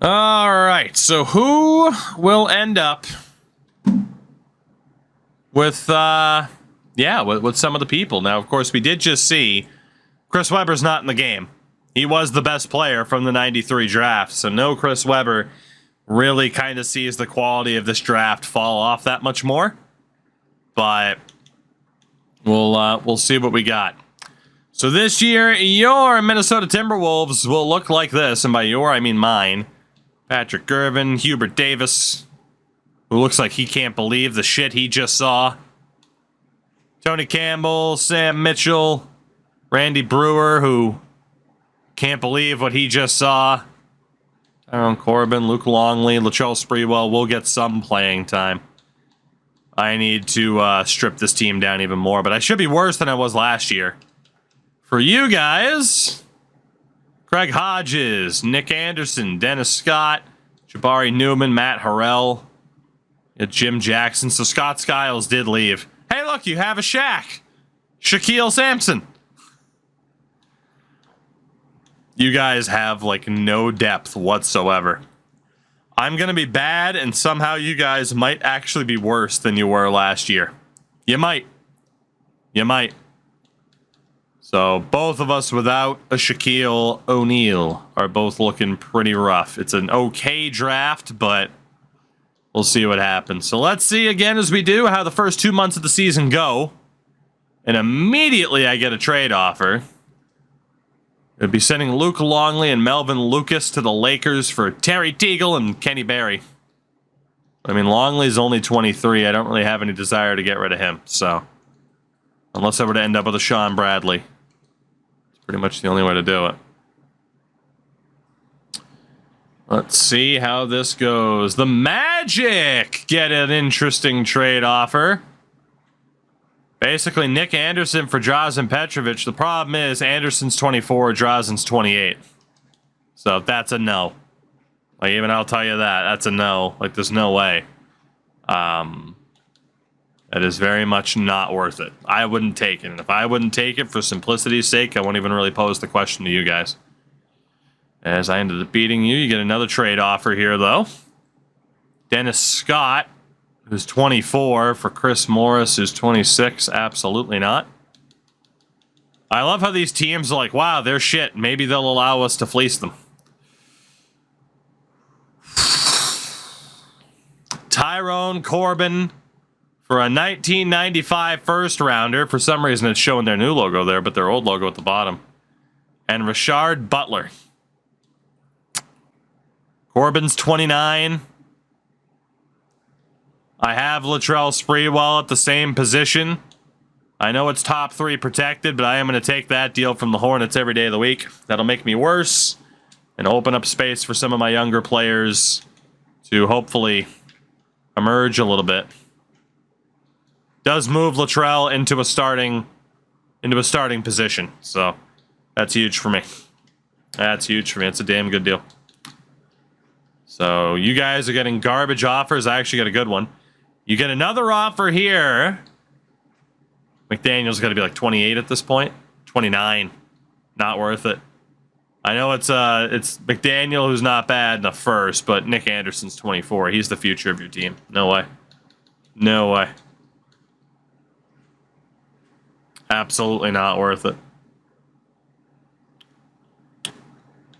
All right, so who will end up with, with some of the people? Now, of course, we did just see Chris Webber's not in the game. He was the best player from the 93 draft, so no Chris Webber really kind of sees the quality of this draft fall off that much more. But we'll see what we got. So this year, your Minnesota Timberwolves will look like this, and by your, I mean mine. Patrick Gervin, Hubert Davis, who looks like he can't believe the shit he just saw. Tony Campbell, Sam Mitchell, Randy Brewer, who can't believe what he just saw. Tyrone Corbin, Luke Longley, Latrell Sprewell will get some playing time. I need to strip this team down even more, but I should be worse than I was last year. For you guys, Craig Hodges, Nick Anderson, Dennis Scott, Jabari Newman, Matt Harrell, Jim Jackson. So Scott Skiles did leave. Hey, look, you have a Shaq. Shaquille Sampson. You guys have, like, no depth whatsoever. I'm going to be bad, and somehow you guys might actually be worse than you were last year. You might. You might. So, both of us without a Shaquille O'Neal are both looking pretty rough. It's an okay draft, but we'll see what happens. So, let's see again as we do how the first 2 months of the season go. And immediately I get a trade offer. It'd be sending Luke Longley and Melvin Lucas to the Lakers for Terry Teagle and Kenny Barry. I mean, Longley's only 23. I don't really have any desire to get rid of him. So, unless I were to end up with a Sean Bradley. It's pretty much the only way to do it. Let's see how this goes. The Magic get an interesting trade offer. Basically, Nick Anderson for Drazen Petrovic. The problem is Anderson's 24, Drazen's 28. So that's a no. Like, even I'll tell you that. That's a no. Like, there's no way. That is very much not worth it. I wouldn't take it. And if I wouldn't take it for simplicity's sake, I won't even really pose the question to you guys. As I ended up beating you, you get another trade offer here, though. Dennis Scott, who's 24, for Chris Morris, who's 26. Absolutely not. I love how these teams are like, wow, they're shit. Maybe they'll allow us to fleece them. Tyrone Corbin for a 1995 first rounder. For some reason, it's showing their new logo there, but their old logo at the bottom. And Rashard Butler. Corbin's 29. I have Latrell Sprewell at the same position. I know it's top 3 protected, but I am going to take that deal from the Hornets every day of the week. That'll make me worse and open up space for some of my younger players to hopefully emerge a little bit. Does move Latrell into a starting position, so that's huge for me. That's huge for me. It's a damn good deal. So you guys are getting garbage offers. I actually got a good one. You get another offer here. McDaniel's got to be like 28 at this point. 29. Not worth it. I know it's McDaniel, who's not bad in the first, but Nick Anderson's 24. He's the future of your team. No way. No way. Absolutely not worth it.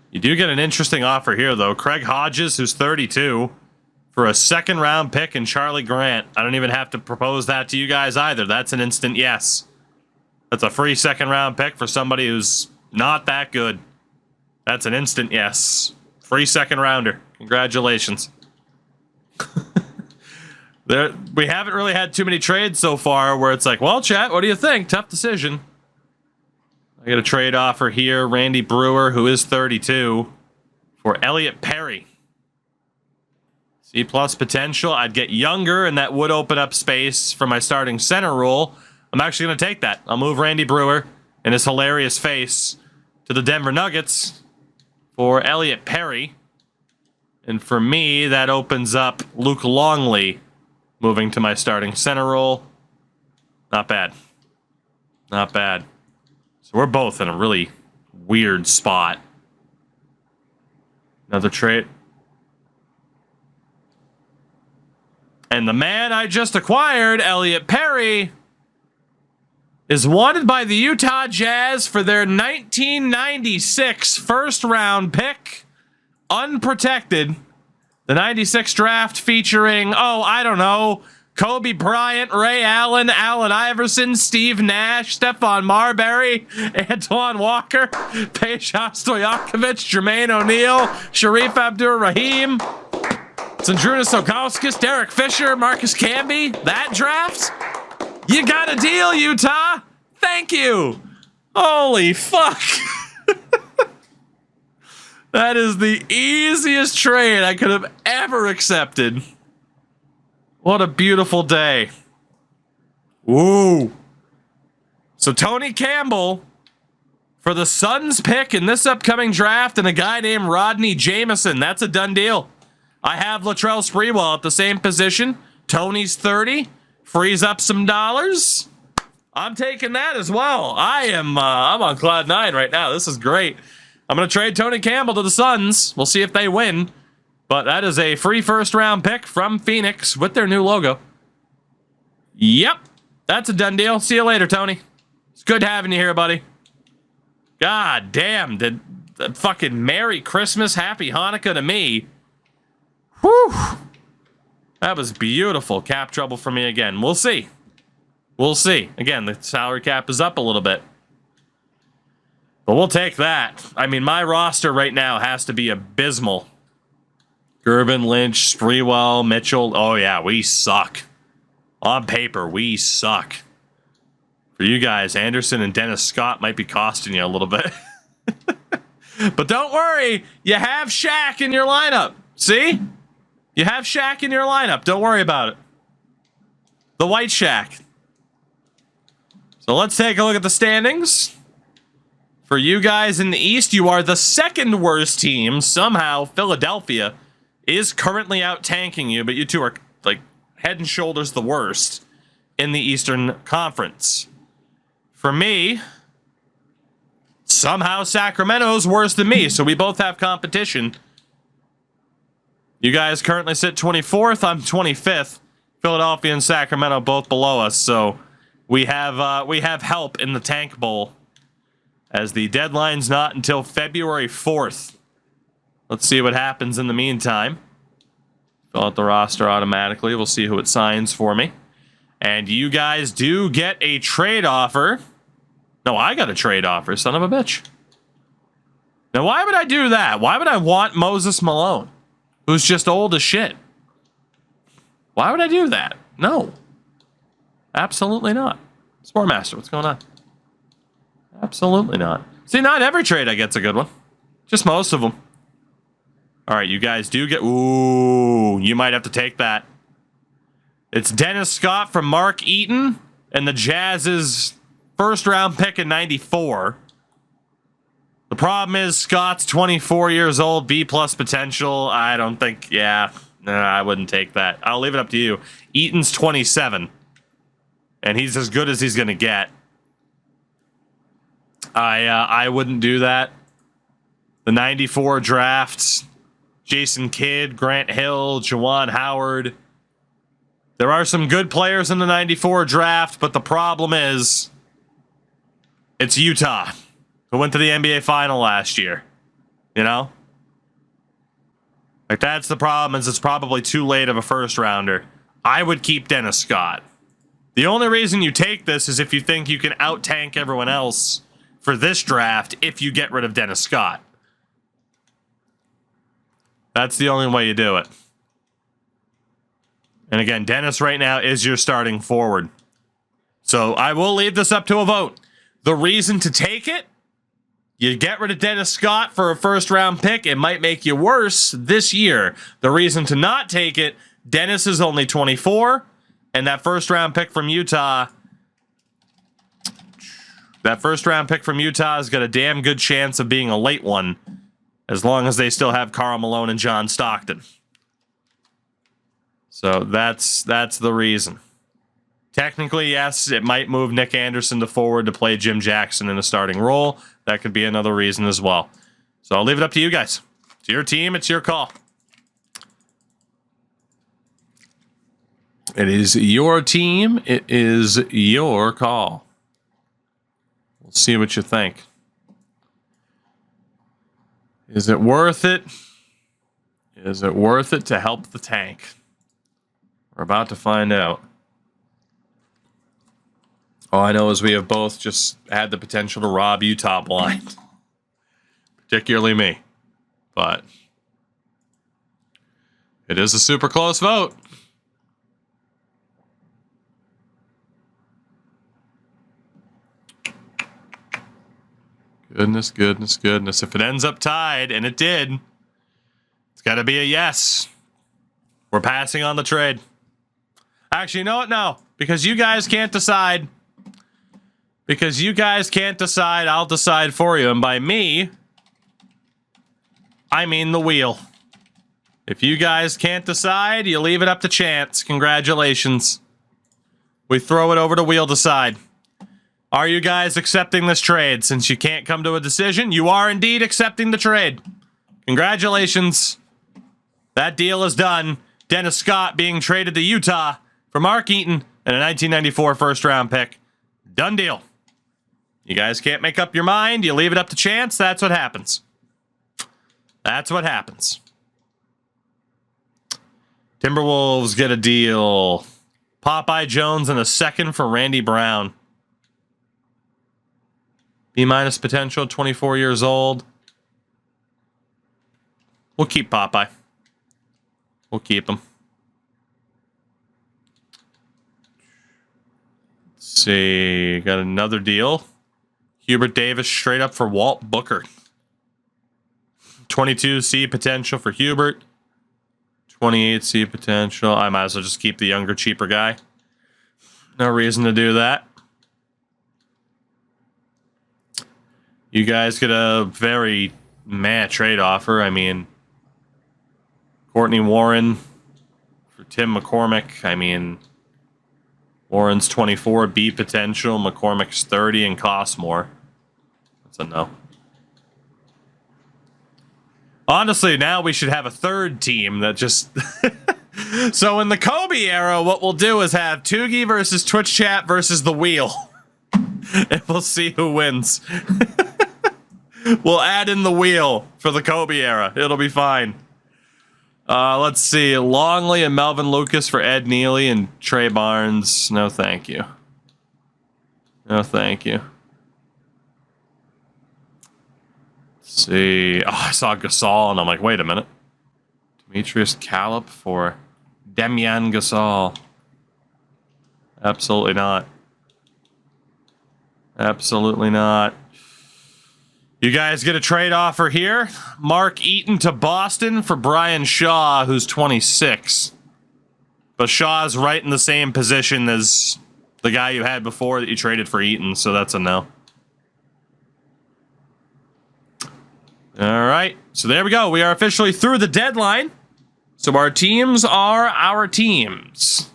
You do get an interesting offer here, though. Craig Hodges, who's 32, for a second-round pick and Charlie Grant. I don't even have to propose that to you guys either. That's an instant yes. That's a free second-round pick for somebody who's not that good. That's an instant yes. Free second-rounder. Congratulations. We haven't really had too many trades so far where it's like, well, chat, what do you think? Tough decision. I got a trade offer here. Randy Brewer, who is 32, for Elliot Perry. C+ potential. I'd get younger, and that would open up space for my starting center role. I'm actually going to take that. I'll move Randy Brewer and his hilarious face to the Denver Nuggets for Elliot Perry. And for me, that opens up Luke Longley moving to my starting center role. Not bad. Not bad. So we're both in a really weird spot. Another trade. And the man I just acquired, Elliot Perry, is wanted by the Utah Jazz for their 1996 first-round pick, unprotected. The 96 draft featuring, I don't know, Kobe Bryant, Ray Allen, Allen Iverson, Steve Nash, Stephon Marbury, Antoine Walker, Peja Stojakovic, Jermaine O'Neal, Sharif Abdur-Rahim, Zydrunas Ilgauskas, Derek Fisher, Marcus Camby. That draft? You got a deal, Utah. Thank you. Holy fuck. That is the easiest trade I could have ever accepted. What a beautiful day. Woo. So Tony Campbell for the Suns pick in this upcoming draft and a guy named Rodney Jameson. That's a done deal. I have Latrell Sprewell at the same position. Tony's 30. Frees up some dollars. I'm taking that as well. I'm on cloud 9 right now. This is great. I'm going to trade Tony Campbell to the Suns. We'll see if they win. But that is a free first-round pick from Phoenix with their new logo. Yep. That's a done deal. See you later, Tony. It's good having you here, buddy. God damn. Did fucking Merry Christmas, Happy Hanukkah to me. Whew. That was beautiful. Cap trouble for me again. We'll see. We'll see. Again, the salary cap is up a little bit. But we'll take that. I mean, my roster right now has to be abysmal. Gervin, Lynch, Sprewell, Mitchell. Oh, yeah, we suck. On paper, we suck. For you guys, Anderson and Dennis Scott might be costing you a little bit. But don't worry. You have Shaq in your lineup. See? You have Shaq in your lineup. Don't worry about it. The white Shaq. So let's take a look at the standings. For you guys in the East, you are the second worst team. Somehow, Philadelphia is currently out tanking you, but you two are like head and shoulders the worst in the Eastern Conference. For me, somehow Sacramento's worse than me, so we both have competition. You guys currently sit 24th. I'm 25th. Philadelphia and Sacramento both below us, so we have help in the tank bowl, as the deadline's not until February 4th. Let's see what happens in the meantime. Fill out the roster automatically. We'll see who it signs for me. And you guys do get a trade offer. No, I got a trade offer, son of a bitch. Now, why would I do that? Why would I want Moses Malone, who's just old as shit? Why would I do that? No. Absolutely not. Sportmaster, what's going on? Absolutely not. See, not every trade I get's a good one. Just most of them. All right, you guys do get... Ooh, you might have to take that. It's Dennis Scott from Mark Eaton and the Jazz's first-round pick in 94. The problem is Scott's 24 years old, B-plus potential. I don't think... Yeah, nah, I wouldn't take that. I'll leave it up to you. Eaton's 27, and he's as good as he's going to get. I wouldn't do that. The 94 drafts, Jason Kidd, Grant Hill, Juwan Howard. There are some good players in the 94 draft, but the problem is it's Utah, who went to the NBA final last year. You know? Like, that's the problem, is it's probably too late of a first rounder. I would keep Dennis Scott. The only reason you take this is if you think you can out-tank everyone else for this draft if you get rid of Dennis Scott. That's the only way you do it. And again, Dennis right now is your starting forward. So I will leave this up to a vote. The reason to take it, you get rid of Dennis Scott for a first-round pick. It might make you worse this year. The reason to not take it, Dennis is only 24, and that first-round pick from Utah... That first-round pick from Utah has got a damn good chance of being a late one, as long as they still have Karl Malone and John Stockton. So that's the reason. Technically, yes, it might move Nick Anderson to forward to play Jim Jackson in a starting role. That could be another reason as well. So I'll leave it up to you guys. It's your team. It's your call. It is your team. It is your call. We'll see what you think. Is it worth it? Is it worth it to help the tank? We're about to find out. All I know is we have both just had the potential to rob Utah blind. Particularly me. But it is a super close vote. Goodness, goodness, goodness. If it ends up tied, and it did, it's got to be a yes. We're passing on the trade. Actually, you know what? No. Because you guys can't decide. Because you guys can't decide, I'll decide for you. And by me, I mean the wheel. If you guys can't decide, you leave it up to chance. Congratulations. We throw it over to wheel decide. Are you guys accepting this trade? Since you can't come to a decision, you are indeed accepting the trade. Congratulations. That deal is done. Dennis Scott being traded to Utah for Mark Eaton and a 1994 first-round pick. Done deal. You guys can't make up your mind. You leave it up to chance. That's what happens. That's what happens. Timberwolves get a deal. Popeye Jones and a second for Randy Brown. B- potential, 24 years old. We'll keep Popeye. We'll keep him. Let's see. Got another deal. Hubert Davis straight up for Walt Booker. 22 C potential for Hubert. 28 C potential. I might as well just keep the younger, cheaper guy. No reason to do that. You guys get a very meh trade offer. I mean, Courtney Warren for Tim McCormick. I mean, Warren's 24, B potential. McCormick's 30 and costs more. That's a no. Honestly, now we should have a third team that just... So in the Kobe era, what we'll do is have Toogie versus Twitch Chat versus the Wheel. And we'll see who wins. We'll add in the Wheel for the Kobe era. It'll be fine. Let's see. Longley and Melvin Lucas for Ed Neely and Trey Barnes. No, thank you. No, thank you. Let's see. Oh, I saw Gasol, and I'm like, wait a minute. Demetrius Calip for Demian Gasol. Absolutely not. Absolutely not. You guys get a trade offer here. Mark Eaton to Boston for Brian Shaw, who's 26. But Shaw's right in the same position as the guy you had before that you traded for Eaton, so that's a no. All right, so there we go. We are officially through the deadline. So our teams are our teams.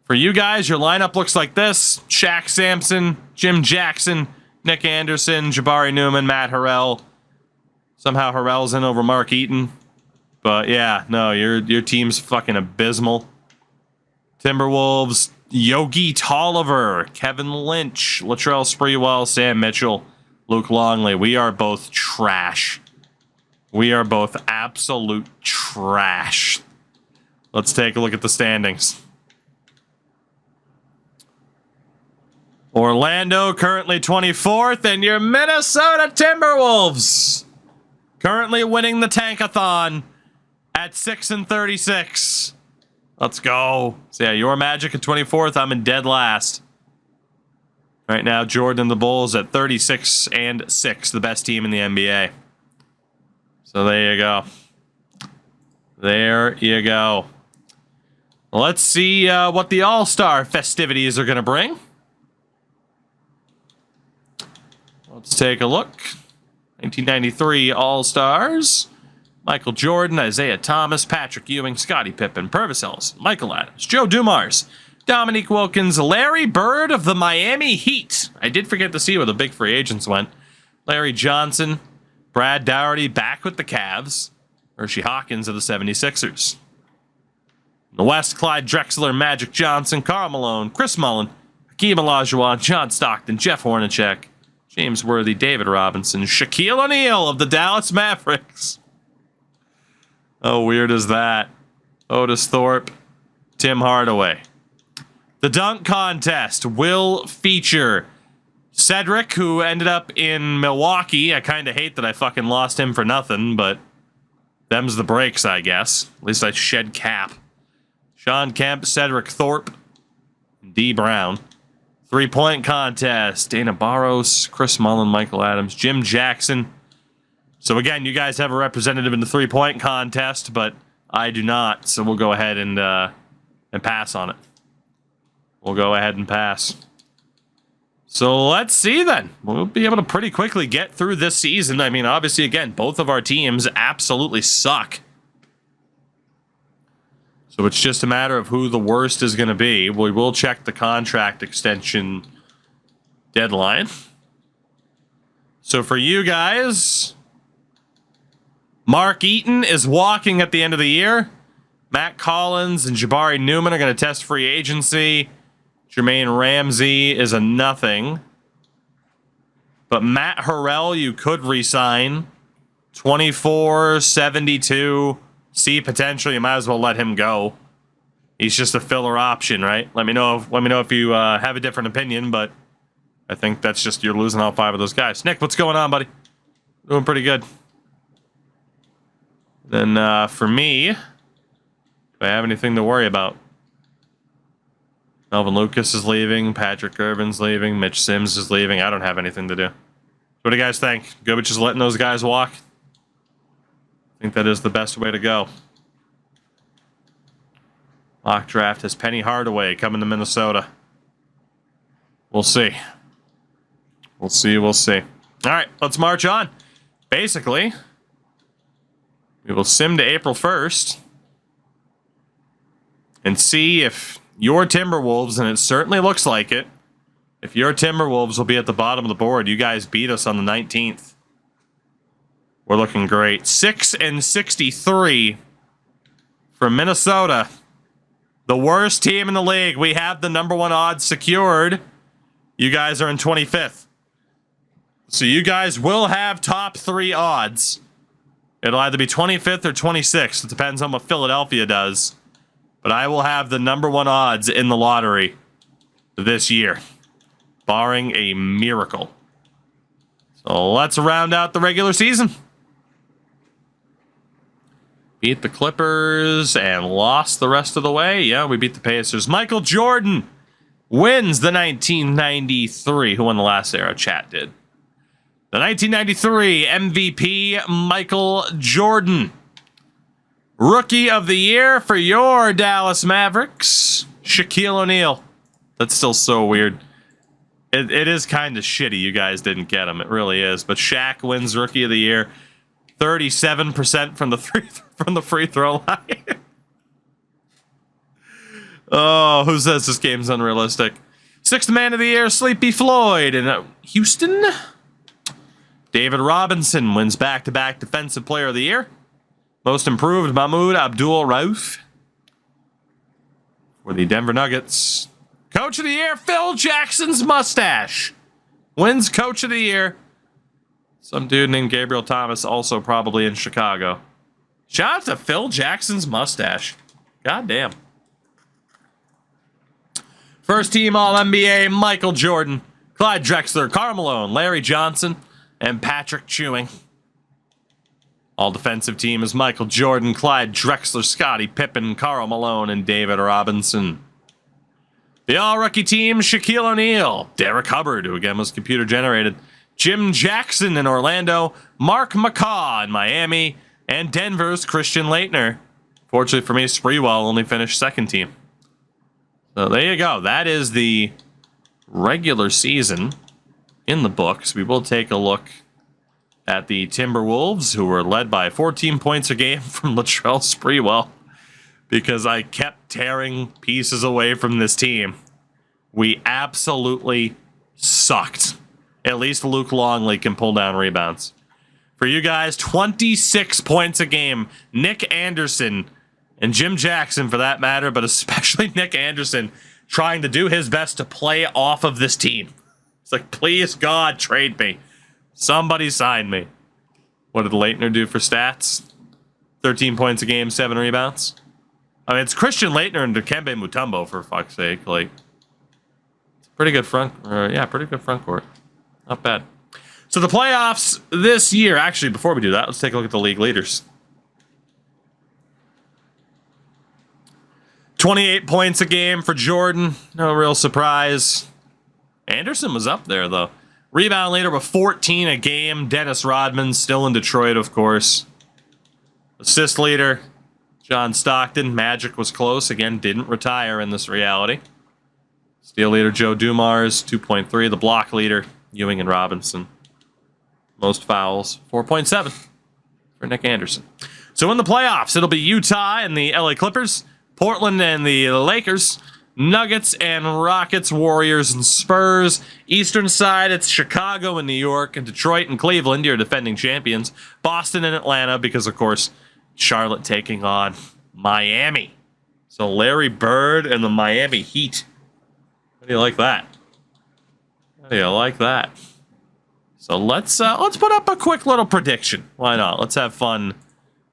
For you guys, your lineup looks like this. Shaq Sampson, Jim Jackson, Nick Anderson, Jabari Newman, Matt Harrell. Somehow Harrell's in over Mark Eaton. But yeah, no, your team's fucking abysmal. Timberwolves, Yogi Tolliver, Kevin Lynch, Latrell Sprewell, Sam Mitchell, Luke Longley. We are both trash. We are both absolute trash. Let's take a look at the standings. Orlando currently 24th, and your Minnesota Timberwolves currently winning the Tankathon at 6-36. Let's go. So yeah, your Magic at 24th. I'm in dead last. Right now, Jordan and the Bulls at 36-6, the best team in the NBA. So there you go. There you go. Let's see what the All-Star festivities are going to bring. Let's take a look. 1993 All-Stars. Michael Jordan, Isaiah Thomas, Patrick Ewing, Scottie Pippen, Purvis Ellis, Michael Adams, Joe Dumars, Dominique Wilkins, Larry Bird of the Miami Heat. I did forget to see where the big free agents went. Larry Johnson, Brad Daugherty back with the Cavs. Hershey Hawkins of the 76ers. In the West, Clyde Drexler, Magic Johnson, Karl Malone, Chris Mullin, Hakeem Olajuwon, John Stockton, Jeff Hornacek, James Worthy, David Robinson, Shaquille O'Neal of the Dallas Mavericks. How weird is that? Otis Thorpe, Tim Hardaway. The dunk contest will feature Cedric, who ended up in Milwaukee. I kind of hate that I fucking lost him for nothing, but them's the breaks, I guess. At least I shed cap. Sean Kemp, Cedric Thorpe, D. Brown. Three-point contest. Dana Barros, Chris Mullin, Michael Adams, Jim Jackson. So again, you guys have a representative in the three-point contest, but I do not. So we'll go ahead and pass on it. We'll go ahead and pass. So let's see then. We'll be able to pretty quickly get through this season. I mean, obviously, again, both of our teams absolutely suck. So it's just a matter of who the worst is going to be. We will check the contract extension deadline. So for you guys, Mark Eaton is walking at the end of the year. Matt Collins and Jabari Newman are going to test free agency. Jermaine Ramsey is a nothing. But Matt Harrell, you could re-sign. 24.72. See potential. You might as well let him go. He's just a filler option, right? Let me know if you have a different opinion, but I think that's just you're losing all five of those guys. Nick, what's going on, buddy? Doing pretty good. Then for me, do I have anything to worry about? Melvin Lucas is leaving. Patrick Irvin's leaving. Mitch Sims is leaving. I don't have anything to do. What do you guys think? Good with just letting those guys walk? I think that is the best way to go. Mock draft has Penny Hardaway coming to Minnesota. We'll see. We'll see. We'll see. All right, let's march on. Basically, we will sim to April 1st and see if your Timberwolves, and it certainly looks like it, if your Timberwolves will be at the bottom of the board. You guys beat us on the 19th. We're looking great. 6-63 from Minnesota. The worst team in the league. We have the number one odds secured. You guys are in 25th. So you guys will have top three odds. It'll either be 25th or 26th. It depends on what Philadelphia does. But I will have the number one odds in the lottery this year, barring a miracle. So let's round out the regular season. Beat the Clippers and lost the rest of the way. Yeah, we beat the Pacers. Michael Jordan wins the 1993. Who won the last era? Chat did. The 1993 MVP, Michael Jordan. Rookie of the Year for your Dallas Mavericks, Shaquille O'Neal. That's still so weird. It is kind of shitty you guys didn't get him. It really is. But Shaq wins Rookie of the Year. 37% from the free throw line. Oh, who says this game's unrealistic? Sixth Man of the Year, Sleepy Floyd. And Houston. David Robinson wins back-to-back Defensive Player of the Year. Most Improved, Mahmoud Abdul-Rauf for the Denver Nuggets. Coach of the Year, Phil Jackson's mustache. Wins Coach of the Year. Some dude named Gabriel Thomas, also probably in Chicago. Shout out to Phil Jackson's mustache. God damn. First team All-NBA, Michael Jordan, Clyde Drexler, Karl Malone, Larry Johnson, and Patrick Ewing. All defensive team is Michael Jordan, Clyde Drexler, Scottie Pippen, Karl Malone, and David Robinson. The all-rookie team, Shaquille O'Neal, Derek Hubbard, who again was computer-generated, Jim Jackson in Orlando, Mark McCaw in Miami, and Denver's Christian Laettner. Fortunately for me, Spreewell only finished second team. So there you go. That is the regular season in the books. We will take a look at the Timberwolves, who were led by 14 points a game from Latrell Sprewell, because I kept tearing pieces away from this team. We absolutely sucked. At least Luke Longley can pull down rebounds. For you guys, 26 points a game. Nick Anderson and Jim Jackson for that matter, but especially Nick Anderson trying to do his best to play off of this team. It's like, please, God, trade me. Somebody sign me. What did Leitner do for stats? 13 points a game, 7 rebounds. I mean, it's Christian Leitner and Dikembe Mutombo, for fuck's sake. Like, it's a pretty good pretty good front court. Not bad. So the playoffs this year, actually, before we do that, let's take a look at the league leaders. 28 points a game for Jordan. No real surprise. Anderson was up there, though. Rebound leader with 14 a game. Dennis Rodman, still in Detroit, of course. Assist leader, John Stockton. Magic was close. Again, didn't retire in this reality. Steal leader, Joe Dumars, 2.3. The block leader, Ewing and Robinson. Most fouls, 4.7 for Nick Anderson. So in the playoffs, it'll be Utah and the LA Clippers, Portland and the Lakers, Nuggets and Rockets, Warriors and Spurs. Eastern side, it's Chicago and New York, and Detroit and Cleveland, your defending champions. Boston and Atlanta, because, of course, Charlotte taking on Miami. So Larry Bird and the Miami Heat. How do you like that? How do you like that? So let's put up a quick little prediction. Why not? Let's have fun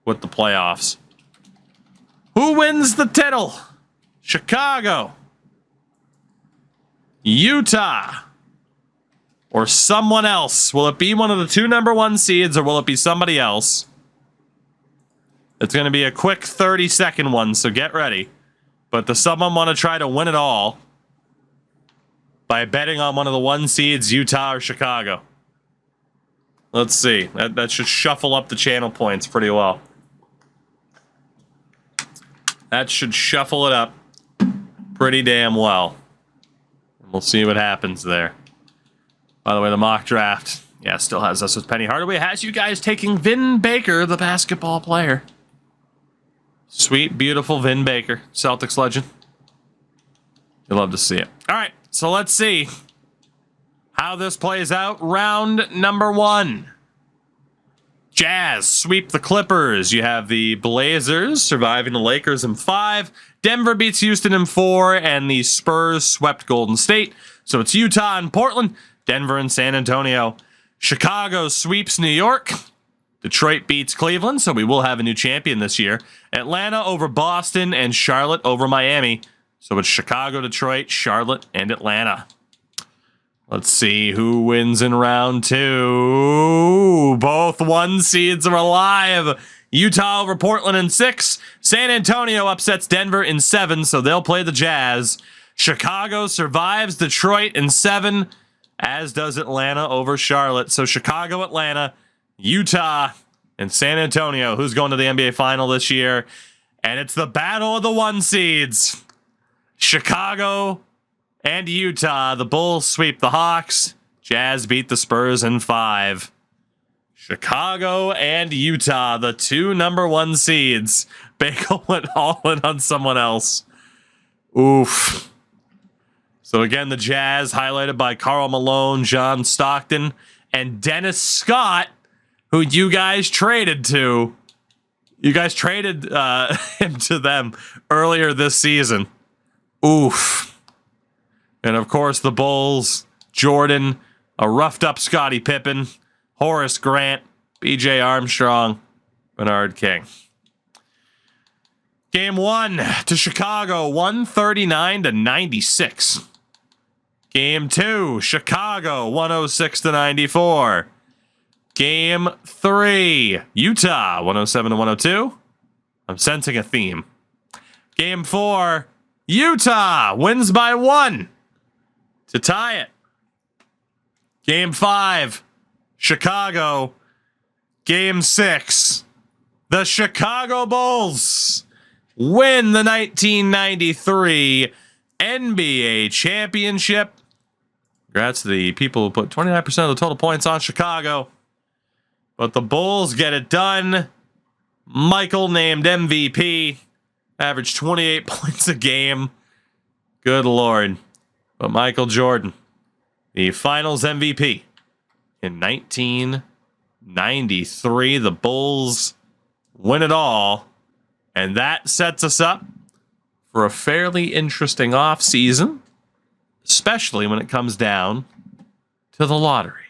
with the playoffs. Who wins the title? Chicago, Utah, or someone else? Will it be one of the 2 number 1 seeds, or will it be somebody else? It's going to be a quick 30-second one, so get ready. But does someone want to try to win it all by betting on one of the 1 seeds, Utah or Chicago? Let's see. That should shuffle up the channel points pretty well. That should shuffle it up pretty damn well. And we'll see what happens there. By the way, the mock draft, still has us with Penny Hardaway. Has you guys taking Vin Baker, the basketball player. Sweet, beautiful Vin Baker, Celtics legend. You'll love to see it. All right, so let's see how this plays out. Round number 1. Jazz sweep the Clippers. You have the Blazers surviving the Lakers in 5. Denver beats Houston in 4. And the Spurs swept Golden State. So it's Utah and Portland. Denver and San Antonio. Chicago sweeps New York. Detroit beats Cleveland. So we will have a new champion this year. Atlanta over Boston. And Charlotte over Miami. So it's Chicago, Detroit, Charlotte, and Atlanta. Let's see who wins in round 2. Both 1 seeds are alive. Utah over Portland in 6. San Antonio upsets Denver in 7, so they'll play the Jazz. Chicago survives Detroit in 7, as does Atlanta over Charlotte. So Chicago, Atlanta, Utah, and San Antonio. Who's going to the NBA final this year? And it's the battle of the 1 seeds. Chicago and Utah. The Bulls sweep the Hawks. Jazz beat the Spurs in 5. Chicago and Utah, the 2 number 1 seeds. Bagel went all in on someone else. Oof. So again, the Jazz highlighted by Karl Malone, John Stockton, and Dennis Scott, who you guys traded to. You guys traded him to them earlier this season. Oof. And of course, the Bulls, Jordan, a roughed up Scottie Pippen, Horace Grant, B.J. Armstrong, Bernard King. Game 1 to Chicago, 139-96. Game 2, Chicago, 106-94. Game 3, Utah, 107-102. I'm sensing a theme. Game 4, Utah wins by 1 to tie it. Game 5, Chicago. Game 6, the Chicago Bulls win the 1993 NBA championship. Congrats to the people who put 29% of the total points on Chicago. But the Bulls get it done. Michael named MVP. Averaged 28 points a game. Good Lord. But Michael Jordan, the finals MVP in 1993. The Bulls win it all. And that sets us up for a fairly interesting offseason, especially when it comes down to the lottery.